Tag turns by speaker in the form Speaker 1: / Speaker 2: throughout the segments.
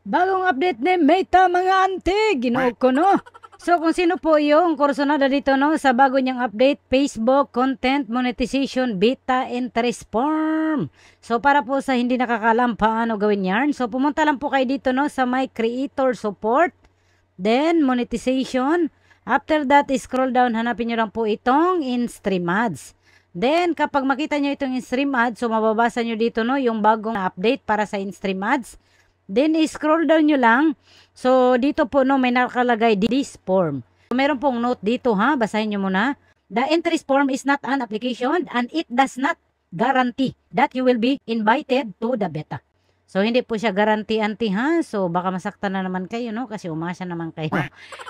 Speaker 1: Bagong update ni Meta mga ante, ginoo ko no. So kung sino po yung kursunada dito no sa bago niyang update, Facebook Content Monetization Beta Interest Form. So para po sa hindi nakakalam paano gawin yarn, so pumunta lang po kayo dito no sa My Creator Support, then Monetization. After that, scroll down, hanapin nyo lang po itong in-stream ads. Then, kapag makita nyo itong in-stream ads, so mababasa nyo dito no yung bagong update para sa in-stream ads. Then, scroll down nyo lang. So, dito po, no, may nakalagay this form. So, meron pong note dito, ha? Basahin nyo muna. The interest form is not an application and it does not guarantee that you will be invited to the beta. So, hindi po siya guarantee-anti, ha? So, baka masaktan na naman kayo, no? Kasi umasa naman kayo.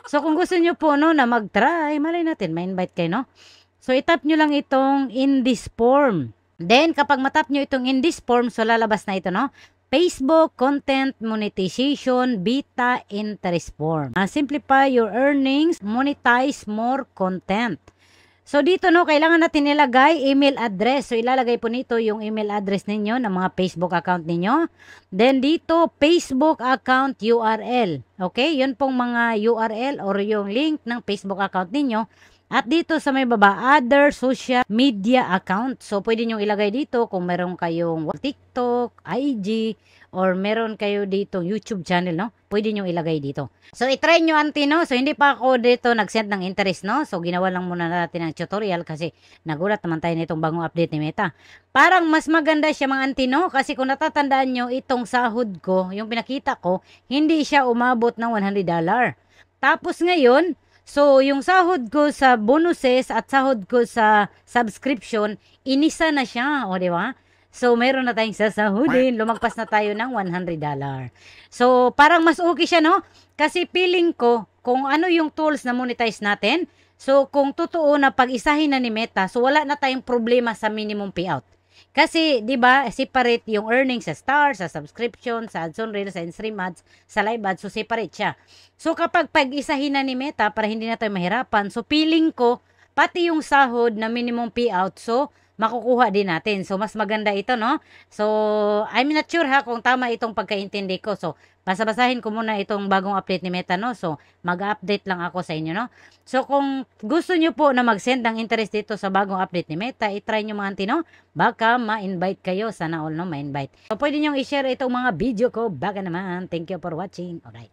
Speaker 1: So, kung gusto nyo po, no, na mag-try, malay natin, may invite kayo, no? So, itap nyo lang itong in this form. Then, kapag matap nyo itong in this form, so lalabas na ito, no? Facebook Content Monetization Beta Interest Form. Simplify your earnings, monetize more content. So dito no, kailangan natin ilagay email address. So ilalagay po nito yung email address ninyo ng mga Facebook account ninyo. Then dito, Facebook account URL. Okay, yun pong mga URL or yung link ng Facebook account ninyo. At dito sa may baba, other social media account. So, pwede nyo ilagay dito kung meron kayong TikTok, IG, or meron kayo dito YouTube channel, no? Pwede nyo ilagay dito. So, itry nyo, auntie, no? So, hindi pa ako dito nag-send ng interest, no? So, ginawa lang muna natin ang tutorial kasi nagulat naman tayo nitong bagong update ni Meta. Parang mas maganda siya, mga auntie, no? Kasi kung natatandaan nyo, itong sahod ko, yung pinakita ko, hindi siya umabot ng $100. Tapos ngayon, so, yung sahod ko sa bonuses at sahod ko sa subscription, inisa na siya, o di ba? So, meron na tayong sasahudin. Lumagpas na tayo ng $100. So, parang mas okay siya, no? Kasi feeling ko, kung ano yung tools na monetize natin, so, kung totoo na pag-isahin na ni Meta, so, wala na tayong problema sa minimum payout. Kasi, di ba, separate yung earnings sa Star, sa subscription, sa ads on Reel, sa in-stream ads, sa live ads, so separate siya. So, kapag pag-isahin na ni Meta, para hindi na tayo mahirapan, so feeling ko, pati yung sahod na minimum payout, so, makukuha din natin. So, mas maganda ito, no? So, I'm not sure ha kung tama itong pagkaintindi ko. So, basa-basahin ko muna itong bagong update ni Meta, no? So, mag-update lang ako sa inyo, no? So, kung gusto nyo po na mag-send ng interest dito sa bagong update ni Meta, itry nyo mga antino, baka ma-invite kayo. Sana all, no? Ma-invite. So, pwede nyo i-share itong mga video ko. Baka naman. Thank you for watching. Alright.